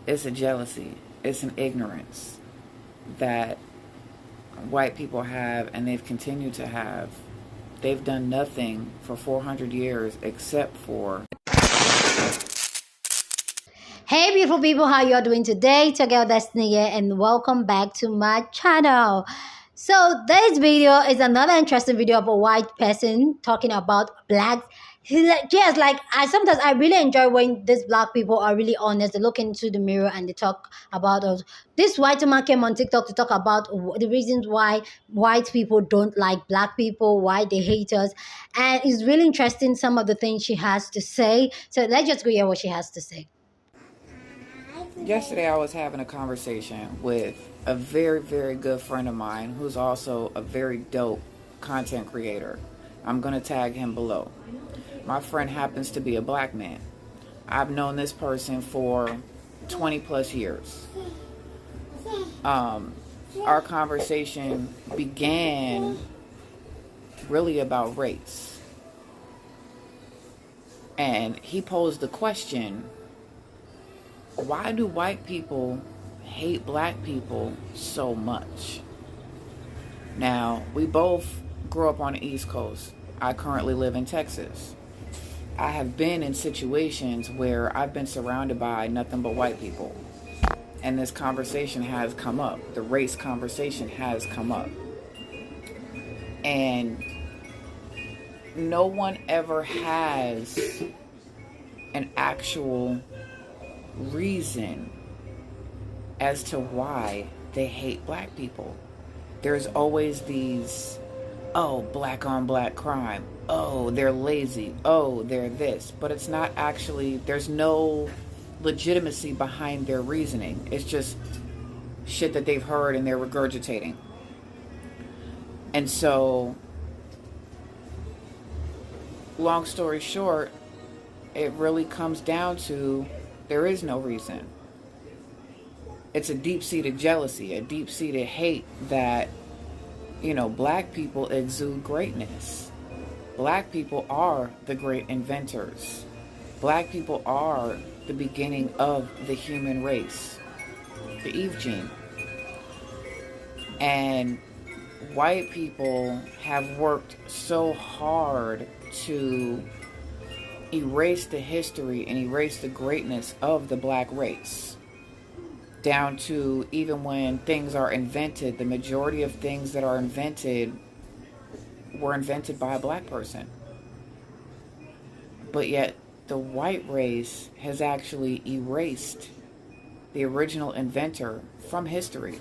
It's a jealousy, it's an ignorance that white people have, and they've continued to have. They've done nothing for 400 years except for. Hey beautiful people, how you are doing today? It's your girl Destiny here and welcome back to my channel. So this video is another interesting video of a white person talking about blacks. I sometimes I really enjoy when these black people are really honest. They look into the mirror and they talk about us. This white woman came on TikTok to talk about the reasons why white people don't like black people, why they hate us, and it's really interesting some of the things she has to say. So let's just go hear what she has to say. Yesterday, I was having a conversation with a very, very good friend of mine who's also a very dope content creator. I'm going to tag him below. My friend happens to be a black man. I've known this person for 20 plus years. Our conversation began really about race. And he posed the question, why do white people hate black people so much? Now, we both grew up on the East Coast. I currently live in Texas. I have been in situations where I've been surrounded by nothing but white people. And this conversation has come up. The race conversation has come up. And no one ever has an actual reason as to why they hate black people. There's always these, oh, black on black crime. Oh, they're lazy. Oh, they're this. But it's not actually, there's no legitimacy behind their reasoning. It's just shit that they've heard and they're regurgitating. And so, long story short, it really comes down to there is no reason. It's a deep-seated jealousy, a deep-seated hate that, black people exude greatness. Black people are the great inventors. Black people are the beginning of the human race, the Eve gene. And white people have worked so hard to erase the history and erase the greatness of the black race. Down to even when things are invented, the majority of things that are invented were invented by a black person. But yet the white race has actually erased the original inventor from history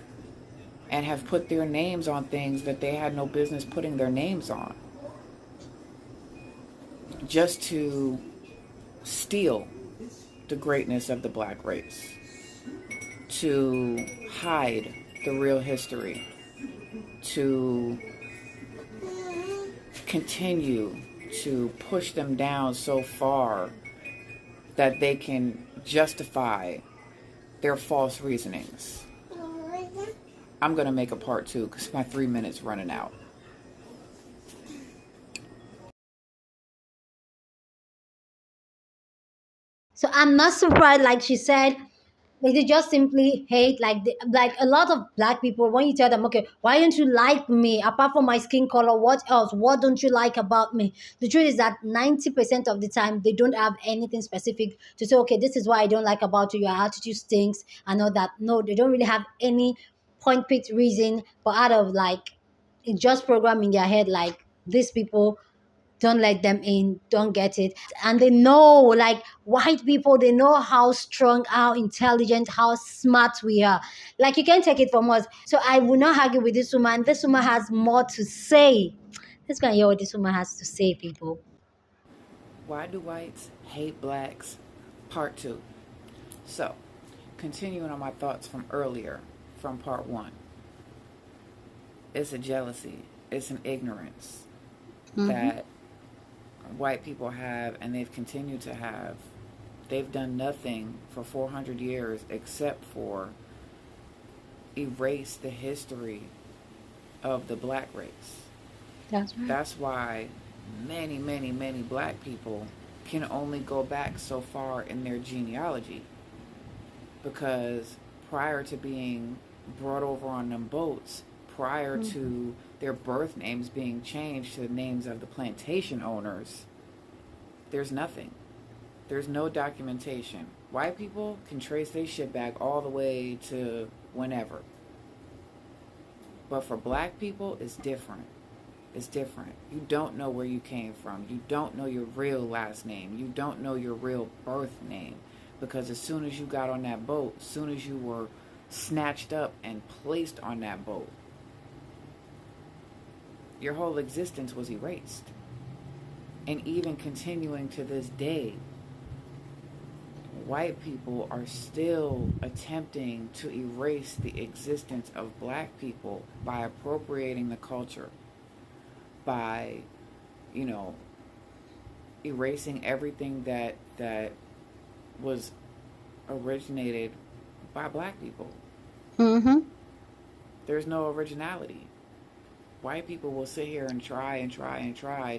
and have put their names on things that they had no business putting their names on, just to steal the greatness of the black race, to hide the real history, to continue to push them down so far that they can justify their false reasonings. I'm going to make a part 2 because my 3 minutes running out. So I'm not surprised, like she said, they just simply hate like a lot of black people. When you tell them, okay, why don't you like me apart from my skin color? What else? What don't you like about me? The truth is that 90% of the time they don't have anything specific to say. Okay, this is what I don't like about you. Your attitude stinks. I know that. No, they don't really have any point picked reason, but out of like it just program in their head like these people don't let them in, don't get it. And they know, like white people, they know how strong, how intelligent, how smart we are. Like you can't take it from us. So I will not argue with this woman. This woman has more to say. Let's go and hear what this woman has to say, people. Why do whites hate blacks? Part 2. So, continuing on my thoughts from earlier, from part 1. It's a jealousy, it's an ignorance that white people have, and they've continued to have. They've done nothing for 400 years except for erase the history of the black race. That's right. That's why many, many, many black people can only go back so far in their genealogy. because prior to being brought over on them boats, prior to their birth names being changed to the names of the plantation owners, there's nothing. There's no documentation. White people can trace their shit back all the way to whenever. But for black people, it's different. It's different. You don't know where you came from. You don't know your real last name. You don't know your real birth name. Because as soon as you got on that boat, as soon as you were snatched up and placed on that boat, your whole existence was erased. And even continuing to this day, white people are still attempting to erase the existence of black people by appropriating the culture, by, you know, erasing everything that was originated by black people. Mm-hmm. There's no originality. White people will sit here and try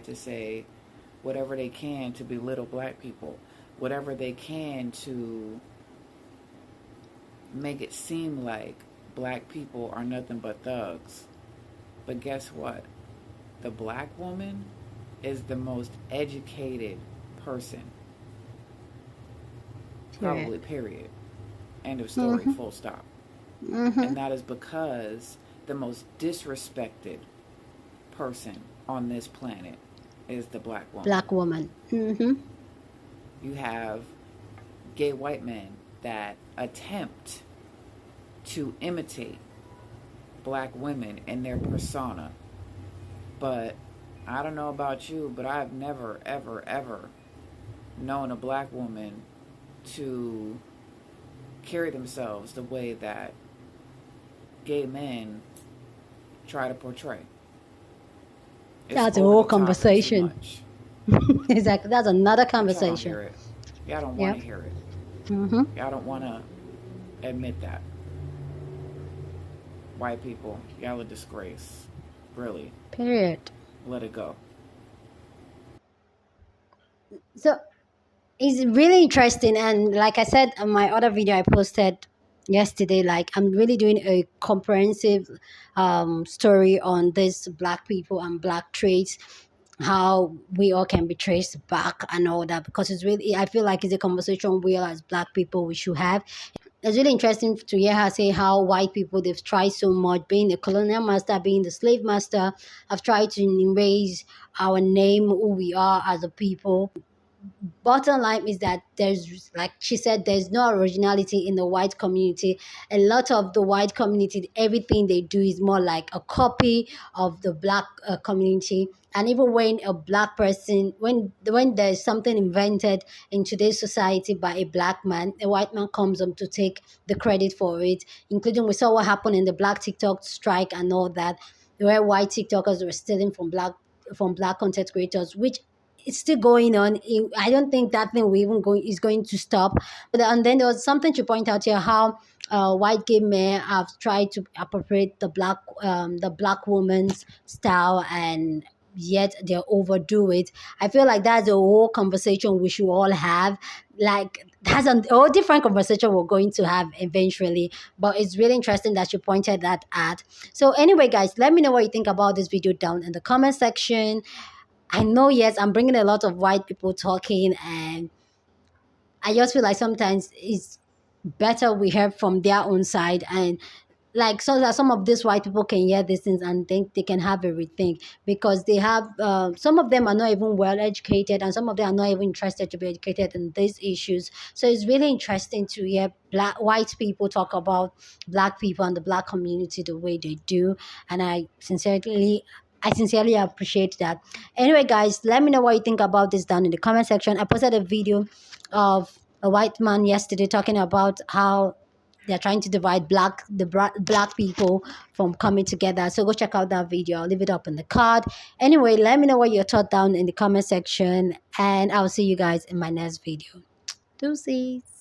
to say whatever they can to belittle black people, whatever they can to make it seem like black people are nothing but thugs. But guess what? The black woman is the most educated person. Probably, period. End of story, full stop. And that is because the most disrespected person on this planet is the black woman. Black woman. Mm-hmm. You have gay white men that attempt to imitate black women in their persona. But I don't know about you, but I've never, ever, ever known a black woman to carry themselves the way that gay men try to portray. It's That's a over whole the top and too conversation. much. Exactly. That's another But y'all don't conversation. hear it. Y'all don't want Yep. to hear it. Mm-hmm. Y'all don't want to admit that. White people, y'all a disgrace. Really. Period. Let it go. So it's really interesting, and like I said on my other video I posted yesterday, like I'm really doing a comprehensive story on this black people and black traits, how we all can be traced back and all that, because it's really, I feel like it's a conversation we all as black people we should have. It's really interesting to hear her say how white people, they've tried so much, being the colonial master, being the slave master, have tried to erase our name, who we are as a people. Bottom line is that there's, like she said, there's no originality in the white community. A lot of the white community, everything they do is more like a copy of the black community. And even when a black person, when there's something invented in today's society by a black man, a white man comes up to take the credit for it, including we saw what happened in the black TikTok strike and all that, where white TikTokers were stealing from black content creators, which it's still going on. I don't think that thing is going to stop. And then there was something to point out here, how white gay men have tried to appropriate the black woman's style, and yet they overdo it. I feel like that's a whole conversation we should all have. Like that's a whole different conversation we're going to have eventually. But it's really interesting that you pointed that at. So anyway, guys, let me know what you think about this video down in the comment section. I know, yes, I'm bringing a lot of white people talking, and I just feel like sometimes it's better we hear from their own side, and like so that some of these white people can hear these things and think they can have a rethink, because they have some of them are not even well educated, and some of them are not even interested to be educated in these issues. So it's really interesting to hear white people talk about black people and the black community the way they do, and I sincerely appreciate that. Anyway, guys, let me know what you think about this down in the comment section. I posted a video of a white man yesterday talking about how they're trying to divide black people from coming together. So go check out that video. I'll leave it up in the card. Anyway, let me know what you thought down in the comment section, and I'll see you guys in my next video. Deuces.